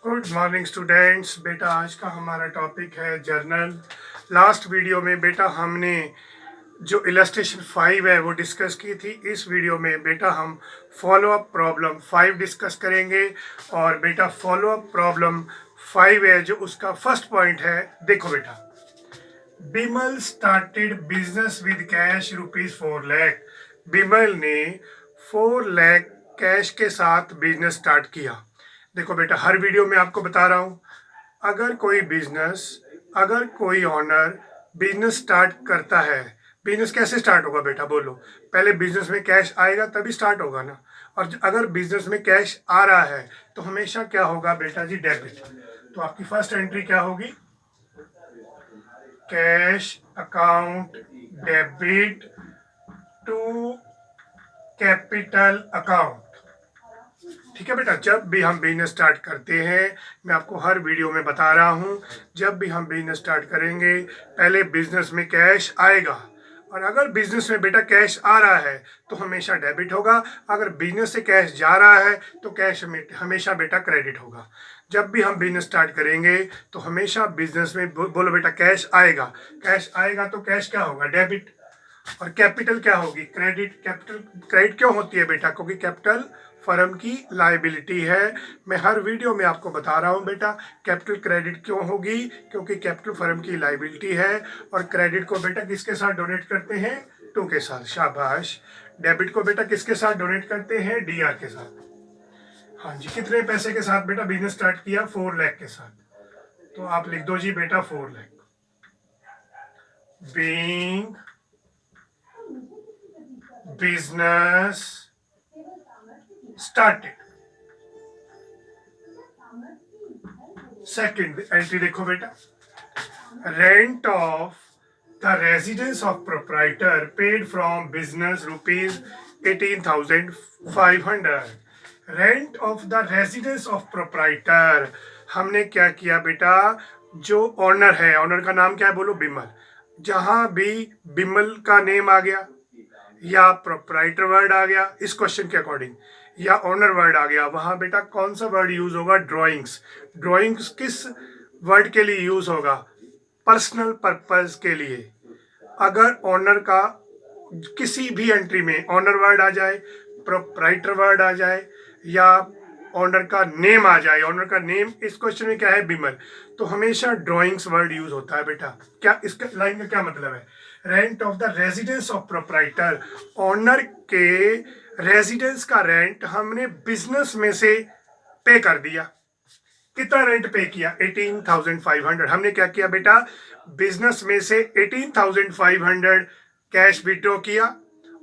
Good morning students. बेटा आज का हमारा टॉपिक है जर्नल। लास्ट वीडियो में बेटा हमने जो इलस्ट्रेशन 5 है वो डिस्कस की थी। इस वीडियो में बेटा हम फॉलो अप प्रॉब्लम 5 डिस्कस करेंगे। और बेटा फॉलो अप प्रॉब्लम 5 है जो उसका फर्स्ट पॉइंट है। देखो बेटा, Bimal started business with cash ₹4 lakh. Bimal ने 4 लाख कैश के साथ बिजनेस स्टार्ट किया। देखो बेटा, हर वीडियो में आपको बता रहा हूँ, अगर कोई ऑनर बिजनेस स्टार्ट करता है, बिजनेस कैसे स्टार्ट होगा बेटा बोलो? पहले बिजनेस में कैश आएगा तभी स्टार्ट होगा ना। और अगर बिजनेस में कैश आ रहा है तो हमेशा क्या होगा बेटा जी? डेबिट। तो आपकी फर्स्ट एंट्री क्या होगी? Cash account debit to capital account. ठीक है बेटा, जब भी हम बिजनेस स्टार्ट करते हैं, मैं आपको हर वीडियो में बता रहा हूँ, जब भी हम बिजनेस स्टार्ट करेंगे पहले बिजनेस में कैश आएगा। और अगर बिजनेस में बेटा कैश आ रहा है तो हमेशा डेबिट होगा। अगर बिजनेस से कैश जा रहा है तो कैश हमेशा बेटा क्रेडिट होगा। जब भी हम बिजनेस स्टार्ट करेंगे तो हमेशा बिजनेस में बोलो बेटा कैश आएगा। कैश आएगा तो कैश क्या होगा? डेबिट। और कैपिटल क्या होगी? क्रेडिट। कैपिटल क्रेडिट क्यों होती है बेटा? क्योंकि कैपिटल फर्म की लायबिलिटी है। मैं हर वीडियो में आपको बता रहा हूँ बेटा, कैपिटल क्रेडिट क्यों होगी? क्योंकि कैपिटल फर्म की लायबिलिटी है। और क्रेडिट को बेटा किसके साथ डोनेट करते हैं? टू के साथ। शाबाश। डेबिट को बेटा किसके साथ डोनेट करते हैं? डीआर के साथ। हाँ जी, कितने पैसे के साथ बेटा बिजनेस स्टार्ट किया? 4 लाख के साथ। तो आप लिख दो जी बेटा 4 lakh. Being business started. Second entry देखो बेटा, rent of the residence of proprietor paid from business ₹18,500। Rent of the residence of proprietor. हमने क्या किया बेटा? जो ऑनर है, ऑनर का नाम क्या है बोलो? बिमल। जहां भी बिमल का नेम आ गया या प्रोप्राइटर वर्ड आ गया इस क्वेश्चन के अकॉर्डिंग, या ऑनर वर्ड आ गया, वहां बेटा कौन सा वर्ड यूज होगा? ड्राइंग्स। ड्राइंग्स किस वर्ड के लिए यूज होगा? पर्सनल पर्पस के लिए। अगर ऑनर का किसी भी एंट्री में ऑनर वर्ड आ जाए, प्रोप्राइटर वर्ड आ जाए, या ऑनर का नेम आ जाए, ऑनर का नेम इस क्वेश्चन में क्या है? बिमल, तो हमेशा ड्राइंग्स वर्ड यूज होता है बेटा। क्या इसका लाइन का क्या मतलब है? Rent of the residence of proprietor, owner के रेजिडेंस का रेंट हमने बिजनेस में से पे कर दिया। कितना रेंट पे किया? 18,500। हमने क्या किया बेटा? बिजनेस में से 18,500 कैश विड्रॉ किया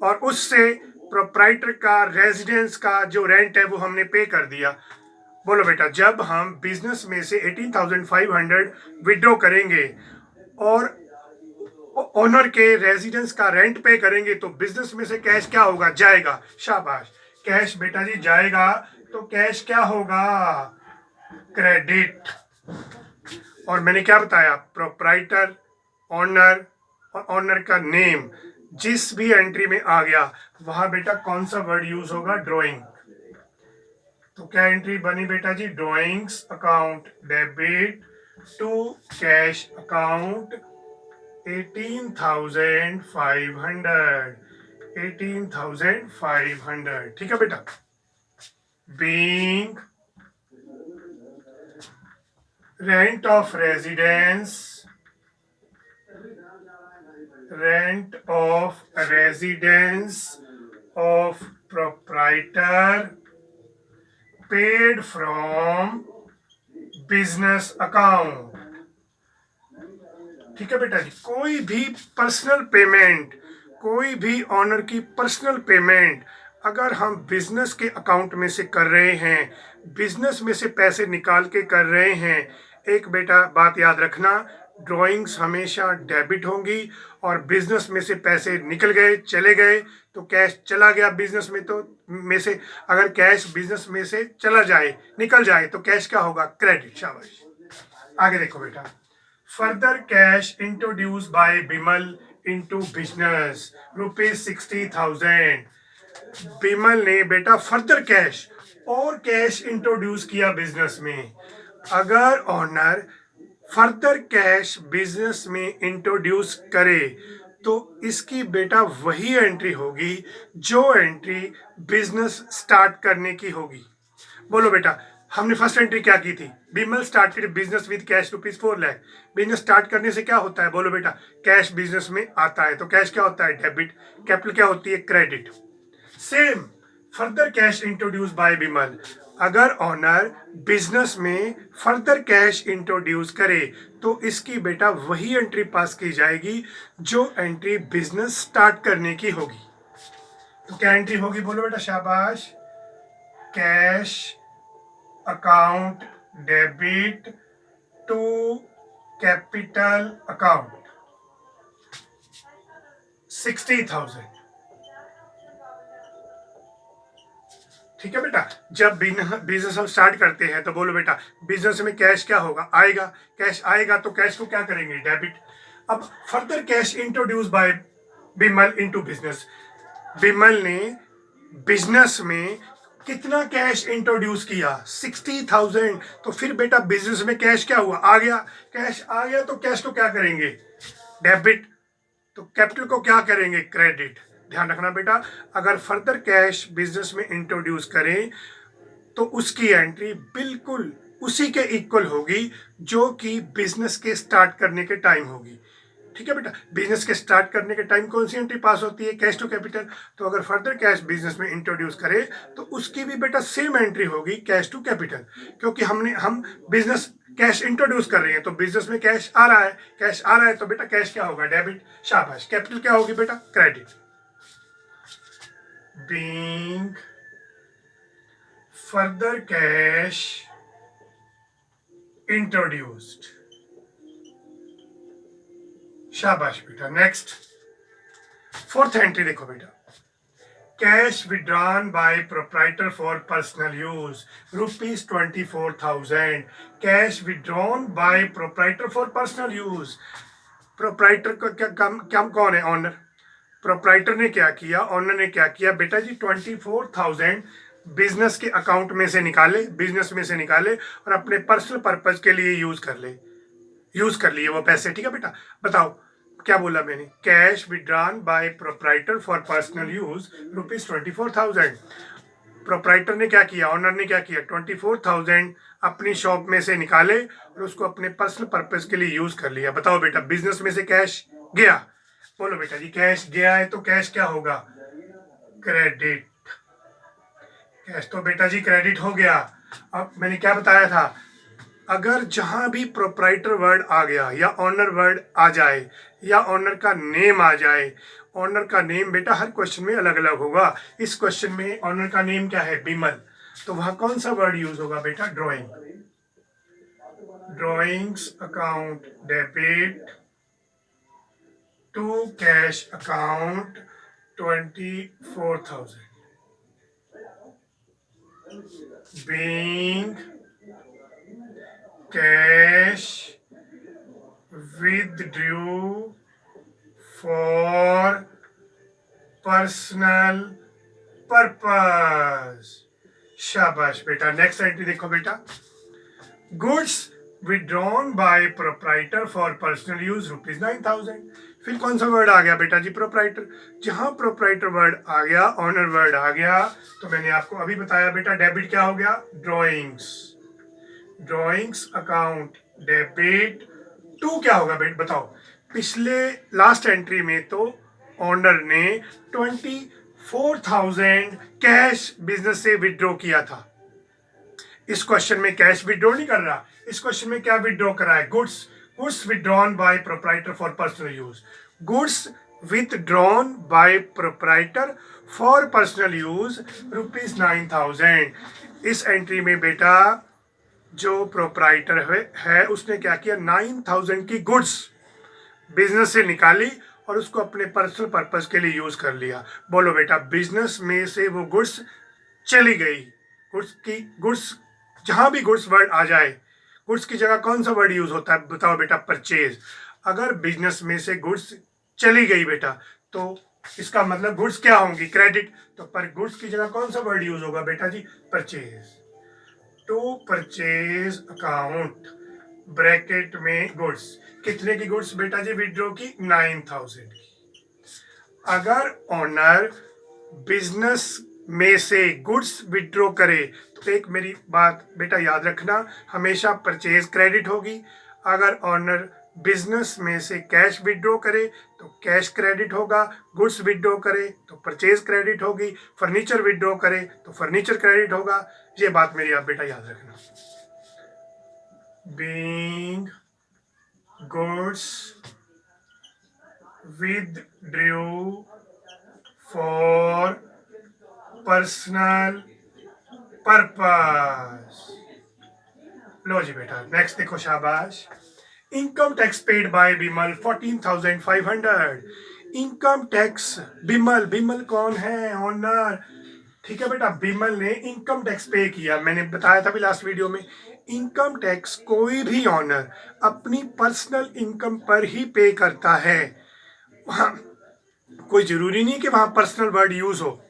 और उससे प्रोप्राइटर का रेजिडेंस का जो रेंट है वो हमने पे कर दिया। बोलो बेटा, जब हम बिजनेस में से 18,500 विड्रॉ करेंगे और ओनर के रेजिडेंस का रेंट पे करेंगे तो बिजनेस में से कैश क्या होगा? जाएगा। शाबाश। कैश बेटा जी जाएगा तो कैश क्या होगा? क्रेडिट। और मैंने क्या बताया? प्रोप्राइटर, ऑनर और ऑनर का नेम जिस भी एंट्री में आ गया वहां बेटा कौन सा वर्ड यूज होगा? ड्राइंग। तो क्या एंट्री बनी बेटा जी? Drawings account debit to cash account 18,500। 18,500। ठीक है बेटा। Being rent of residence, rent of residence of proprietor paid from business account. ठीक है बेटा जी, कोई भी पर्सनल पेमेंट, कोई भी ऑनर की पर्सनल पेमेंट अगर हम बिजनेस के अकाउंट में से कर रहे हैं, बिजनेस में से पैसे निकाल के कर रहे हैं, एक बेटा बात याद रखना, ड्राइंग्स हमेशा डेबिट होंगी। और बिजनेस में से पैसे निकल गए, चले गए तो कैश चला गया बिजनेस में, तो में से अगर कैश बिजनेस में से चला जाए, निकल जाए तो कैश क्या होगा? क्रेडिट। शाबाश। आगे देखो बेटा, further cash introduce by Bimal into business ₹60,000। Bimal ने बेटा फर्दर कैश और कैश इंट्रोड्यूस किया बिजनेस में। अगर ऑनर फर्दर कैश बिजनेस में इंट्रोड्यूस करे तो इसकी बेटा वही एंट्री होगी जो एंट्री बिजनेस स्टार्ट करने की होगी। बोलो बेटा, हमने फर्स्ट एंट्री क्या की थी? Bimal started business with cash ₹4 lakh. Business start करने से क्या होता है? बोलो बेटा, कैश बिजनेस में आता है। तो कैश क्या होता है? डेबिट। कैपिटल क्या होती है? Credit. Same further cash introduce by Bimal. अगर ऑनर बिजनेस में फर्दर कैश इंट्रोड्यूस करे तो इसकी बेटा वही एंट्री पास की जाएगी जो एंट्री बिजनेस स्टार्ट करने की होगी। तो क्या एंट्री होगी? बोलो बेटा, शाबाश। Cash account debit to capital account 60,000। ठीक है बेटा, जब बिजनेस हम स्टार्ट करते हैं तो बोलो बेटा, बिजनेस में कैश क्या होगा? आएगा। कैश आएगा तो कैश को क्या करेंगे? डेबिट। अब further cash introduce by Bimal into business. Bimal ने बिजनेस में कितना कैश इंट्रोड्यूस किया? 60,000। तो फिर बेटा बिजनेस में कैश क्या हुआ? आ गया। कैश आ गया तो कैश को क्या करेंगे? डेबिट। तो कैपिटल को क्या करेंगे? क्रेडिट। ध्यान रखना बेटा, अगर फर्दर कैश बिजनेस में इंट्रोड्यूस करें तो उसकी एंट्री बिल्कुल उसी के इक्वल होगी जो कि बिजनेस के स्टार्ट करने के टाइम होगी। ठीक है बेटा, बिजनेस के स्टार्ट करने के टाइम कौन सी एंट्री पास होती है? Cash to capital. तो अगर फर्दर कैश बिजनेस में इंट्रोड्यूस करे तो उसकी भी बेटा सेम एंट्री होगी, कैश टू कैपिटल। क्योंकि हम बिजनेस कैश इंट्रोड्यूस कर रहे हैं तो बिजनेस में कैश आ रहा है। कैश आ रहा है तो बेटा कैश क्या होगा? डेबिट। शाबाश। कैपिटल क्या होगी बेटा? Credit. Being further cash introduced. शाबाश बेटा। नेक्स्ट, फोर्थ एंट्री देखो बेटा, cash withdrawn by proprietor for personal use ₹24,000। Cash withdrawn by proprietor for personal use. Proprietor का क्या काम कौन है? ऑनर। प्रोप्राइटर ने क्या किया? ऑनर ने क्या किया बेटा जी? 24,000 बिजनेस के अकाउंट में से निकाले, बिजनेस में से निकाले और अपने पर्सनल पर्पज के लिए यूज कर लिए वो पैसे। ठीक है बेटा, बताओ क्या बोला मैंने? Cash withdrawn by proprietor for personal use ₹24,000। Proprietor ने क्या किया? ऑनर ने क्या किया? 24,000 अपनी शॉप में से निकाले और उसको अपने पर्सनल पर्पज के लिए यूज कर लिया। बताओ बेटा, बिजनेस में से कैश गया। बोलो बेटा जी, कैश गया है तो कैश क्या होगा? क्रेडिट। कैश तो बेटा जी क्रेडिट हो गया। अब मैंने क्या बताया था? अगर जहां भी प्रोप्राइटर वर्ड आ गया या ऑनर वर्ड आ जाए या ऑनर का नेम आ जाए, ऑनर का नेम बेटा हर क्वेश्चन में अलग अलग होगा। इस क्वेश्चन में ऑनर का नेम क्या है? बिमल। तो वहां कौन सा वर्ड यूज होगा बेटा? Drawing. Drawings account debit to cash account 24,000 being cash withdrew for personal purpose. शाबाश बेटा। नेक्स्ट एंट्री देखो बेटा, goods withdrawn by proprietor for personal use ₹9,000। फिर कौन सा वर्ड आ गया बेटा जी? प्रोप्राइटर। जहां प्रोप्राइटर वर्ड आ गया, ऑनर वर्ड आ गया, तो मैंने आपको अभी बताया बेटा डेबिट क्या हो गया? Drawings. Drawings account debit to क्या होगा बेटा? बताओ। पिछले लास्ट एंट्री में तो ऑनर ने 24,000 कैश बिजनेस से विड्रॉ किया था। इस क्वेश्चन में कैश विड्रॉ नहीं कर रहा, इस क्वेश्चन में क्या विड्रॉ करा है? Goods withdrawn by proprietor for personal use. Goods withdrawn bye proprietor for personal use ₹9,000। इस एंट्री में बेटा जो प्रोप्राइटर है उसने क्या किया? 9,000 की गुड्स बिजनेस से निकाली और उसको अपने पर्सनल पर्पस के लिए यूज कर लिया। बोलो बेटा, बिजनेस में से वो गुड्स चली गई। गुड्स जहां भी गुड्स वर्ड आ जाए, गुड्स की जगह कौन सा वर्ड यूज होता है? बताओ बेटा, परचेज। अगर बिजनेस में से गुड्स चली गई बेटा तो इसका मतलब गुड्स क्या होंगी? क्रेडिट। तो पर गुड्स की जगह कौन सा वर्ड यूज होगा बेटा जी? Purchase. To purchase account bracket में गुड्स। कितने की गुड्स बेटा जी विड्रॉ की? 9000 की। अगर ऑनर बिजनेस में से गुड्स विड्रॉ करे तो एक मेरी बात बेटा याद रखना, हमेशा परचेज क्रेडिट होगी। अगर ऑनर बिजनेस में से कैश विड्रॉ करे तो कैश क्रेडिट होगा, गुड्स विड्रॉ करे तो परचेज क्रेडिट होगी, फर्नीचर विड्रॉ करे तो फर्नीचर क्रेडिट होगा। ये बात मेरी आप बेटा याद रखना। Being goods withdrew for personal purpose. लो जी बेटा नेक्स्ट देखो, शाबाश। Income tax paid by Bimal 14,500। Income tax Bimal, Bimal कौन है? ऑनर। ठीक है बेटा, बिमल ने इनकम टैक्स पे किया। मैंने बताया था भी लास्ट वीडियो में, इनकम टैक्स कोई भी ऑनर अपनी पर्सनल इनकम पर ही पे करता है। वहां कोई जरूरी नहीं कि वहां पर्सनल वर्ड यूज हो।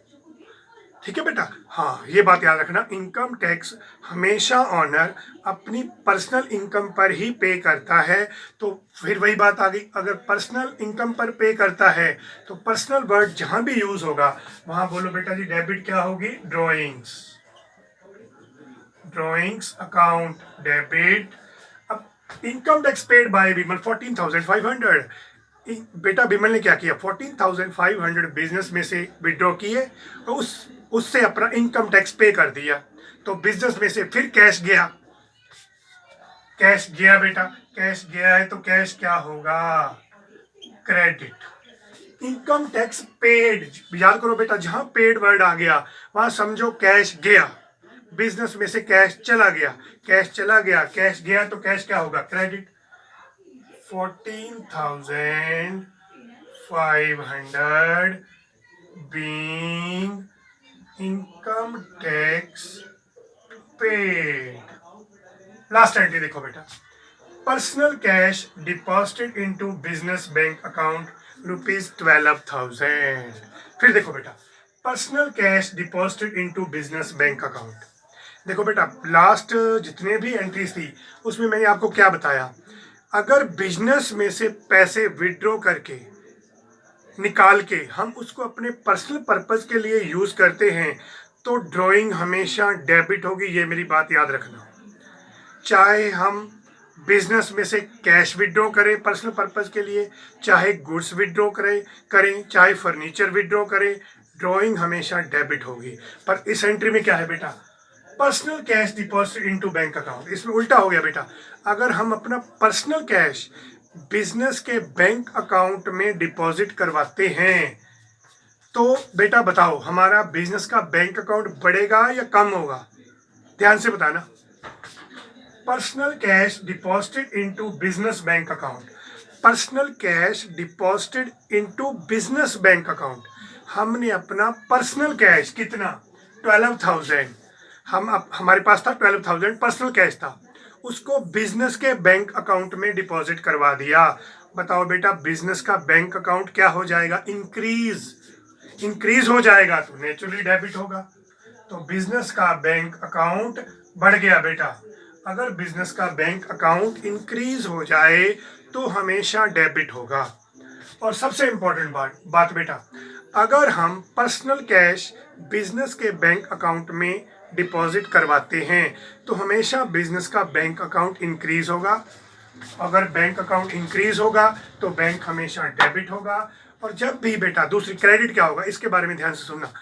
ठीक है बेटा, हाँ ये बात याद रखना, इनकम टैक्स हमेशा ऑनर अपनी पर्सनल इनकम पर ही पे करता है। तो फिर वही बात आ गई, अगर पर्सनल इनकम पर पे करता है तो पर्सनल वर्ड जहां भी यूज होगा वहां बोलो बेटा जी डेबिट क्या होगी? ड्रॉइंग्स। Drawings account debit. अब income tax paid by Bimal 14,500। बेटा बिमल ने क्या किया? 14,500 बिजनेस में से विड्रॉ किए और उससे अपना इनकम टैक्स पे कर दिया। तो बिजनेस में से फिर कैश गया, कैश गया बेटा, कैश गया है तो कैश क्या होगा? क्रेडिट। इनकम टैक्स पेड, याद करो बेटा, जहां पेड वर्ड आ गया वहां समझो कैश गया। बिजनेस में से कैश चला गया, कैश चला गया, कैश गया तो कैश क्या होगा? Credit. 14,500 being income tax paid। Last entry देखो बेटा, personal cash deposited into business bank account ₹12,000। फिर देखो बेटा, personal cash deposited into business bank account. देखो बेटा लास्ट जितने भी एंट्रीज थी उसमें मैंने आपको क्या बताया, अगर बिजनेस में से पैसे विड्रॉ करके निकाल के हम उसको अपने पर्सनल पर्पस के लिए यूज करते हैं तो ड्राइंग हमेशा डेबिट होगी। ये मेरी बात याद रखना। चाहे हम बिजनेस में से कैश विड्रॉ करें पर्सनल पर्पस के लिए, चाहे गुड्स विड्रॉ करें, चाहे फर्नीचर विड्रॉ करें, ड्राइंग हमेशा डेबिट होगी। पर इस एंट्री में क्या है बेटा? Personal cash deposit into bank account. इसमें उल्टा हो गया बेटा, अगर हम अपना पर्सनल कैश बिजनेस के बैंक अकाउंट में डिपॉजिट करवाते हैं तो बेटा बताओ हमारा बिजनेस का बैंक अकाउंट बढ़ेगा या कम होगा? ध्यान से बताना। Personal cash deposited into business bank account, personal cash deposited into business bank account. हमने अपना पर्सनल कैश कितना? 12,000। हमारे पास था 12,000 पर्सनल कैश था, उसको बिजनेस के बैंक अकाउंट में डिपॉजिट करवा दिया। बताओ बेटा बिजनेस का बैंक अकाउंट क्या हो जाएगा? इंक्रीज हो जाएगा तो नेचुरली डेबिट होगा। तो बिजनेस का बैंक अकाउंट बढ़ गया बेटा। अगर बिजनेस का बैंक अकाउंट इंक्रीज हो जाए तो हमेशा डेबिट होगा। और सबसे इंपॉर्टेंट बात बेटा, अगर हम पर्सनल कैश बिजनेस के बैंक अकाउंट में डिपॉजिट करवाते हैं तो हमेशा बिजनेस का बैंक अकाउंट इंक्रीज होगा। अगर बैंक अकाउंट इंक्रीज होगा तो बैंक हमेशा डेबिट होगा। और जब भी बेटा दूसरी क्रेडिट क्या होगा, इसके बारे में ध्यान से सुनना।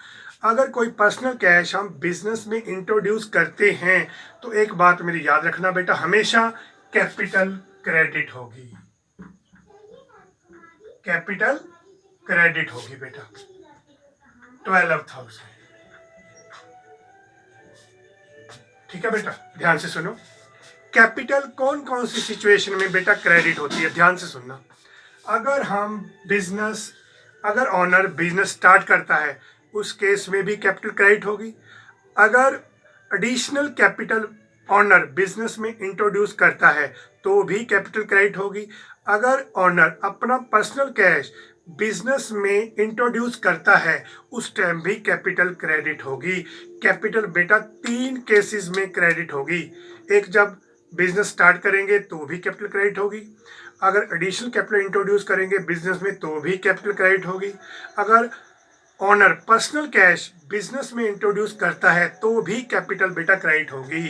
अगर कोई पर्सनल कैश हम बिजनेस में इंट्रोड्यूस करते हैं तो एक बात मेरी याद रखना बेटा, हमेशा कैपिटल क्रेडिट होगी, कैपिटल क्रेडिट होगी बेटा। 12,000। ठीक है बेटा, ध्यान से सुनो। कैपिटल कौन कौन सी सिचुएशन में बेटा क्रेडिट होती है? ध्यान से सुनना। अगर ऑनर बिजनेस स्टार्ट करता है उस केस में भी कैपिटल क्रेडिट होगी। अगर एडिशनल कैपिटल ऑनर बिजनेस में इंट्रोड्यूस करता है तो भी कैपिटल क्रेडिट होगी। अगर ऑनर अपना पर्सनल कैश बिजनेस में इंट्रोड्यूस करता है उस टाइम भी कैपिटल क्रेडिट होगी। कैपिटल बेटा 3 केसेस में क्रेडिट होगी। एक, जब बिजनेस स्टार्ट करेंगे तो भी कैपिटल क्रेडिट होगी। अगर एडिशनल कैपिटल इंट्रोड्यूस करेंगे बिजनेस में तो भी कैपिटल क्रेडिट होगी। अगर ऑनर पर्सनल कैश बिजनेस में इंट्रोड्यूस करता है तो भी कैपिटल बेटा क्रेडिट होगी।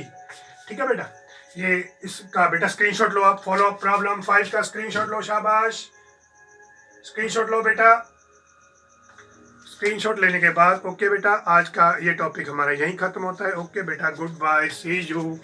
ठीक है बेटा, ये इसका बेटा स्क्रीनशॉट लो आप। फॉलो अप प्रॉब्लम 5 का स्क्रीनशॉट लो, शाबाश, स्क्रीनशॉट लो बेटा। स्क्रीनशॉट लेने के बाद ओके बेटा, आज का ये टॉपिक हमारा यहीं खत्म होता है। ओके बेटा, गुड बाय, सी यू।